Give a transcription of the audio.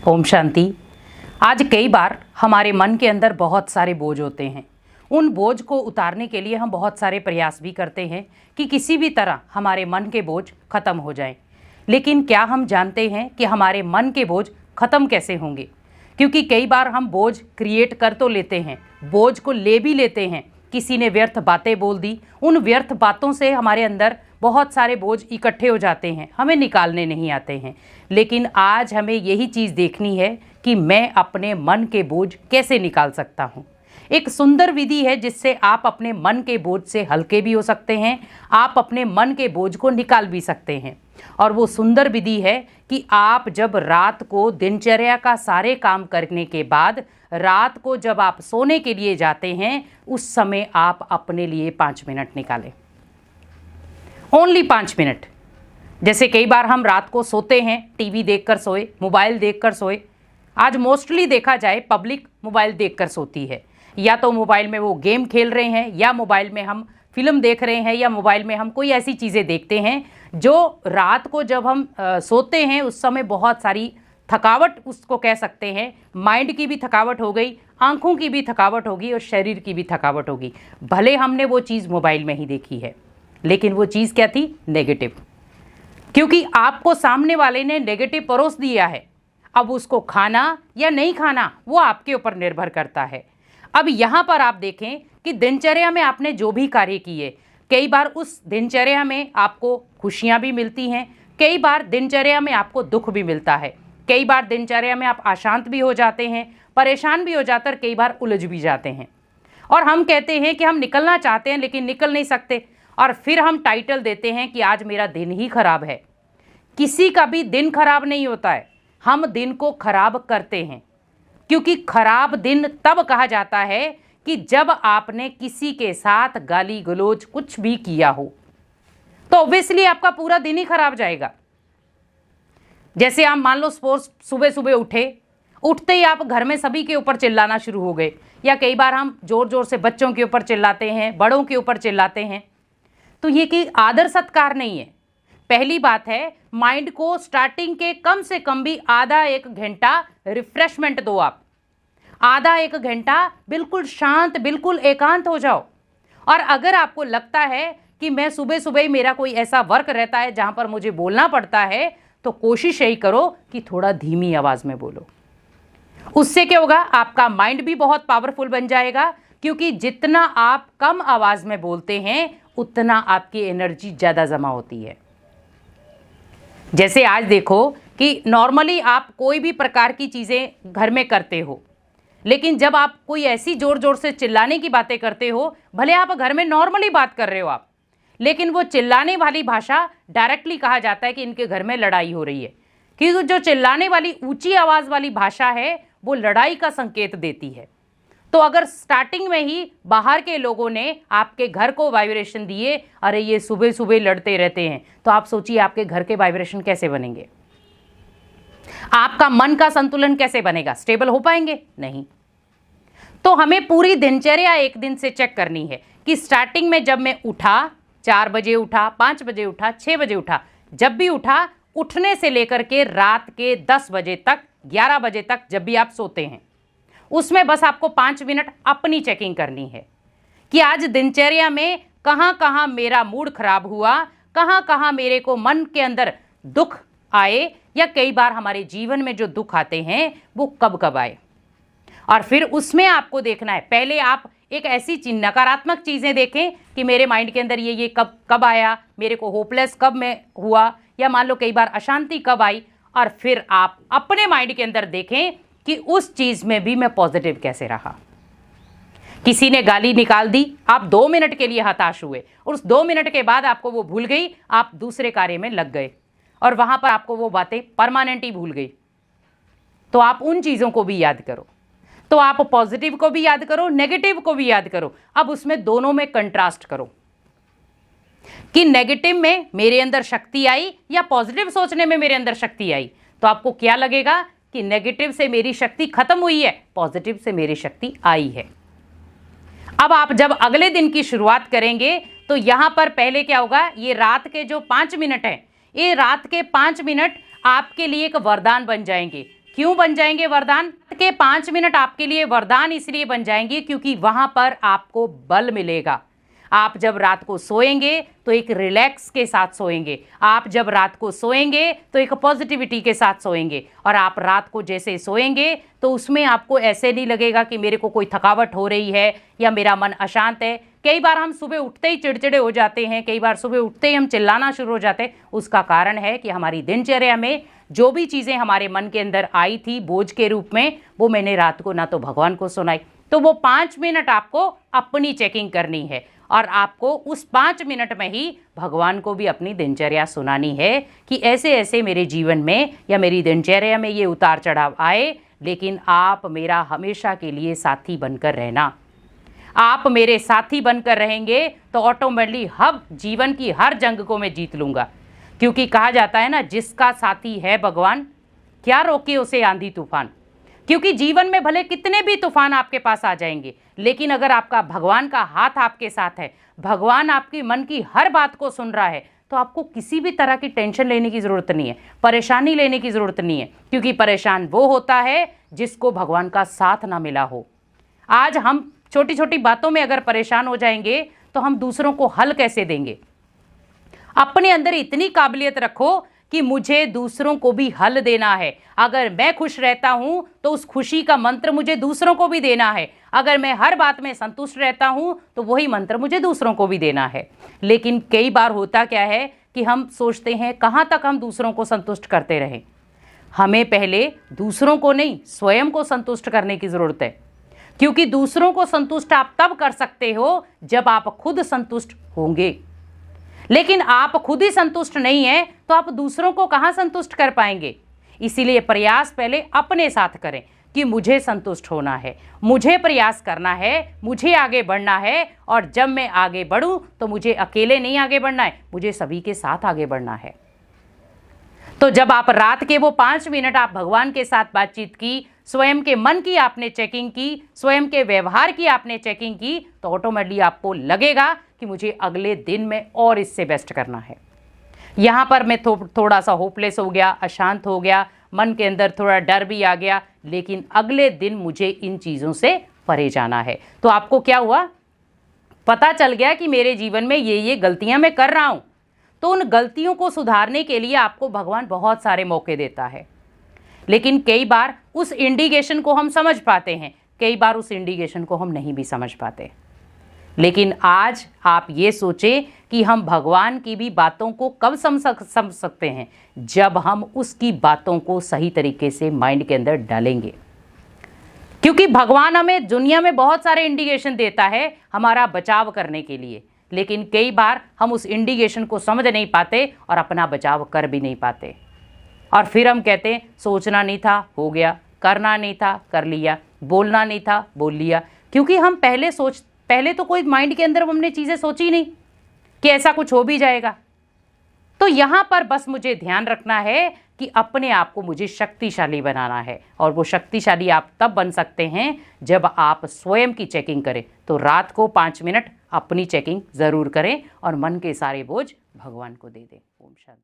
ओम शांति। आज कई बार हमारे मन के अंदर बहुत सारे बोझ होते हैं। उन बोझ को उतारने के लिए हम बहुत सारे प्रयास भी करते हैं कि किसी भी तरह हमारे मन के बोझ खत्म हो जाएं। लेकिन क्या हम जानते हैं कि हमारे मन के बोझ खत्म कैसे होंगे? क्योंकि कई बार हम बोझ क्रिएट कर तो लेते हैं, बोझ को ले भी लेते हैं। किसी ने व्यर्थ बातें बोल दी, उन व्यर्थ बातों से हमारे अंदर बहुत सारे बोझ इकट्ठे हो जाते हैं, हमें निकालने नहीं आते हैं। लेकिन आज हमें यही चीज़ देखनी है कि मैं अपने मन के बोझ कैसे निकाल सकता हूँ। एक सुंदर विधि है जिससे आप अपने मन के बोझ से हल्के भी हो सकते हैं, आप अपने मन के बोझ को निकाल भी सकते हैं। और वो सुंदर विधि है कि आप जब रात को दिनचर्या का सारे काम करने के बाद रात को जब आप सोने के लिए जाते हैं, उस समय आप अपने लिए 5 मिनट निकालें। Only 5 minute. जैसे कई बार हम रात को सोते हैं, टीवी देखकर सोए, मोबाइल देखकर सोए। आज मोस्टली देखा जाए पब्लिक मोबाइल देखकर सोती है, या तो मोबाइल में वो गेम खेल रहे हैं, या मोबाइल में हम फिल्म देख रहे हैं, या मोबाइल में हम कोई ऐसी चीज़ें देखते हैं जो रात को जब हम सोते हैं उस समय बहुत सारी थकावट, उसको कह सकते हैं, माइंड की भी थकावट हो गई, आंखों की भी थकावट होगी और शरीर की भी थकावट होगी। भले हमने वो चीज़ मोबाइल में ही देखी है, लेकिन वो चीज़ क्या थी? नेगेटिव। क्योंकि आपको सामने वाले ने नेगेटिव परोस दिया है। अब उसको खाना या नहीं खाना वो आपके ऊपर निर्भर करता है। अब यहाँ पर आप देखें कि दिनचर्या में आपने जो भी कार्य किए, कई बार उस दिनचर्या में आपको खुशियाँ भी मिलती हैं, कई बार दिनचर्या में आपको दुख भी मिलता है, कई बार दिनचर्या में आप अशांत भी हो जाते हैं, परेशान भी हो जाते हैं, कई बार उलझ भी जाते हैं। और हम कहते हैं कि हम निकलना चाहते हैं लेकिन निकल नहीं सकते, और फिर हम टाइटल देते हैं कि आज मेरा दिन ही खराब है। किसी का भी दिन खराब नहीं होता है, हम दिन को खराब करते हैं। क्योंकि खराब दिन तब कहा जाता है कि जब आपने किसी के साथ गाली गलौज कुछ भी किया हो, तो ऑब्वियसली आपका पूरा दिन ही खराब जाएगा। जैसे आप मान लो सुबह सुबह उठते ही आप घर में सभी के ऊपर चिल्लाना शुरू हो गए, या कई बार हम जोर जोर से बच्चों के ऊपर चिल्लाते हैं, बड़ों के ऊपर चिल्लाते हैं, तो ये कि आदर सत्कार नहीं है। पहली बात है, माइंड को स्टार्टिंग के कम से कम भी आधा 1 घंटा रिफ्रेशमेंट दो। आप आधा 1 घंटा बिल्कुल शांत, बिल्कुल एकांत हो जाओ। और अगर आपको लगता है कि मैं सुबह सुबह मेरा कोई ऐसा वर्क रहता है जहां पर मुझे बोलना पड़ता है, तो कोशिश यही करो कि थोड़ा धीमी आवाज में बोलो। उससे क्या होगा? आपका माइंड भी बहुत पावरफुल बन जाएगा, क्योंकि जितना आप कम आवाज में बोलते हैं उतना आपकी एनर्जी ज्यादा जमा होती है। जैसे आज देखो कि नॉर्मली आप कोई भी प्रकार की चीज़ें घर में करते हो, लेकिन जब आप कोई ऐसी जोर जोर से चिल्लाने की बातें करते हो, भले आप घर में नॉर्मली बात कर रहे हो आप, लेकिन वो चिल्लाने वाली भाषा डायरेक्टली कहा जाता है कि इनके घर में लड़ाई हो रही है। क्योंकि जो चिल्लाने वाली ऊंची आवाज़ वाली भाषा है वो लड़ाई का संकेत देती है। तो अगर स्टार्टिंग में ही बाहर के लोगों ने आपके घर को वाइब्रेशन दिए, अरे ये सुबह सुबह लड़ते रहते हैं, तो आप सोचिए आपके घर के वाइब्रेशन कैसे बनेंगे? आपका मन का संतुलन कैसे बनेगा? स्टेबल हो पाएंगे? नहीं। तो हमें पूरी दिनचर्या एक दिन से चेक करनी है कि स्टार्टिंग में जब मैं उठा, 4 बजे उठा, 5 बजे उठा, 6 बजे उठा, जब भी उठा, उठने से लेकर के रात के 10 बजे तक, 11 बजे तक जब भी आप सोते हैं, उसमें बस आपको 5 मिनट अपनी चेकिंग करनी है कि आज दिनचर्या में कहाँ कहाँ मेरा मूड खराब हुआ, कहाँ कहाँ मेरे को मन के अंदर दुख आए, या कई बार हमारे जीवन में जो दुख आते हैं वो कब कब आए। और फिर उसमें आपको देखना है, पहले आप एक ऐसी नकारात्मक चीज़ें देखें कि मेरे माइंड के अंदर ये कब कब आया, मेरे को होपलेस कब में हुआ, या मान लो कई बार अशांति कब आई। और फिर आप अपने माइंड के अंदर देखें कि उस चीज़ में भी मैं पॉजिटिव कैसे रहा। किसी ने गाली निकाल दी, आप 2 मिनट के लिए हताश हुए, और उस 2 मिनट के बाद आपको वो भूल गई, आप दूसरे कार्य में लग गए, और वहाँ पर आपको वो बातें परमानेंट ही भूल गई। तो आप उन चीज़ों को भी याद करो। तो आप पॉजिटिव को भी याद करो, नेगेटिव को भी याद करो। अब उसमें दोनों में कंट्रास्ट करो कि नेगेटिव में मेरे अंदर शक्ति आई या पॉजिटिव सोचने में मेरे अंदर शक्ति आई। तो आपको क्या लगेगा कि नेगेटिव से मेरी शक्ति खत्म हुई है, पॉजिटिव से मेरी शक्ति आई है। अब आप जब अगले दिन की शुरुआत करेंगे तो यहां पर पहले क्या होगा, ये रात के जो 5 मिनट हैं, ये रात के 5 मिनट आपके लिए एक वरदान बन जाएंगे क्यों बन जाएंगे वरदान? के 5 मिनट आपके लिए वरदान इसलिए बन जाएंगे क्योंकि वहां पर आपको बल मिलेगा। आप जब रात को सोएंगे तो एक रिलैक्स के साथ सोएंगे, आप जब रात को सोएंगे तो एक पॉजिटिविटी के साथ सोएंगे, और आप रात को जैसे सोएंगे तो उसमें आपको ऐसे नहीं लगेगा कि मेरे को कोई थकावट हो रही है या मेरा मन अशांत है। कई बार हम सुबह उठते ही चिड़चिड़े हो जाते हैं, कई बार सुबह उठते ही हम चिल्लाना शुरू हो जाते हैं। उसका कारण है कि हमारी दिनचर्या में जो भी चीज़ें हमारे मन के अंदर आई थी बोझ के रूप में, वो मैंने रात को ना तो भगवान को सुनाई। तो वो 5 मिनट आपको अपनी चेकिंग करनी है, और आपको उस 5 मिनट में ही भगवान को भी अपनी दिनचर्या सुनानी है कि ऐसे ऐसे मेरे जीवन में या मेरी दिनचर्या में ये उतार चढ़ाव आए, लेकिन आप मेरा हमेशा के लिए साथी बनकर रहना। आप मेरे साथी बनकर रहेंगे तो ऑटोमेटिकली हब जीवन की हर जंग को मैं जीत लूँगा। क्योंकि कहा जाता है ना, जिसका साथी है भगवान, क्या रोके उसे आंधी तूफान। क्योंकि जीवन में भले कितने भी तूफान आपके पास आ जाएंगे, लेकिन अगर आपका भगवान का हाथ आपके साथ है, भगवान आपकी मन की हर बात को सुन रहा है, तो आपको किसी भी तरह की टेंशन लेने की ज़रूरत नहीं है, परेशानी लेने की ज़रूरत नहीं है। क्योंकि परेशान वो होता है जिसको भगवान का साथ ना मिला हो। आज हम छोटी छोटी बातों में अगर परेशान हो जाएंगे तो हम दूसरों को हल कैसे देंगे? अपने अंदर इतनी काबिलियत रखो कि मुझे दूसरों को भी हल देना है। अगर मैं खुश रहता हूं तो उस खुशी का मंत्र मुझे दूसरों को भी देना है। अगर मैं हर बात में संतुष्ट रहता हूं तो वही मंत्र मुझे दूसरों को भी देना है। लेकिन कई बार होता क्या है कि हम सोचते हैं कहां तक हम दूसरों को संतुष्ट करते रहें। हमें पहले दूसरों को नहीं, स्वयं को संतुष्ट करने की ज़रूरत है। क्योंकि दूसरों को संतुष्ट आप तब कर सकते हो जब आप खुद संतुष्ट होंगे। लेकिन आप खुद ही संतुष्ट नहीं हैं तो आप दूसरों को कहां संतुष्ट कर पाएंगे। इसीलिए प्रयास पहले अपने साथ करें कि मुझे संतुष्ट होना है, मुझे प्रयास करना है, मुझे आगे बढ़ना है। और जब मैं आगे बढ़ूं तो मुझे अकेले नहीं आगे बढ़ना है, मुझे सभी के साथ आगे बढ़ना है। तो जब आप रात के वो 5 मिनट आप भगवान के साथ बातचीत की, स्वयं के मन की आपने चेकिंग की, स्वयं के व्यवहार की आपने चेकिंग की, तो ऑटोमेटिकली आपको लगेगा कि मुझे अगले दिन में और इससे बेस्ट करना है। यहाँ पर मैं थोड़ा सा होपलेस हो गया, अशांत हो गया, मन के अंदर थोड़ा डर भी आ गया, लेकिन अगले दिन मुझे इन चीज़ों से परे जाना है। तो आपको क्या हुआ? पता चल गया कि मेरे जीवन में ये गलतियाँ मैं कर रहा हूँ। तो उन गलतियों को सुधारने के लिए आपको भगवान बहुत सारे मौके देता है। लेकिन कई बार उस इंडिकेशन को हम समझ पाते हैं, कई बार उस इंडिकेशन को हम नहीं भी समझ पाते। लेकिन आज आप ये सोचें कि हम भगवान की भी बातों को कब समझ सकते हैं, जब हम उसकी बातों को सही तरीके से माइंड के अंदर डालेंगे। क्योंकि भगवान हमें दुनिया में बहुत सारे इंडिकेशन देता है हमारा बचाव करने के लिए, लेकिन कई बार हम उस इंडिकेशन को समझ नहीं पाते और अपना बचाव कर भी नहीं पाते। और फिर हम कहते हैं सोचना नहीं था, हो गया, करना नहीं था, कर लिया, बोलना नहीं था, बोल लिया। क्योंकि हम पहले तो कोई माइंड के अंदर हमने चीज़ें सोची नहीं कि ऐसा कुछ हो भी जाएगा। तो यहाँ पर बस मुझे ध्यान रखना है कि अपने आप को मुझे शक्तिशाली बनाना है, और वो शक्तिशाली आप तब बन सकते हैं जब आप स्वयं की चेकिंग करें। तो रात को 5 मिनट अपनी चेकिंग ज़रूर करें और मन के सारे बोझ भगवान को दे दें। ओम शांति।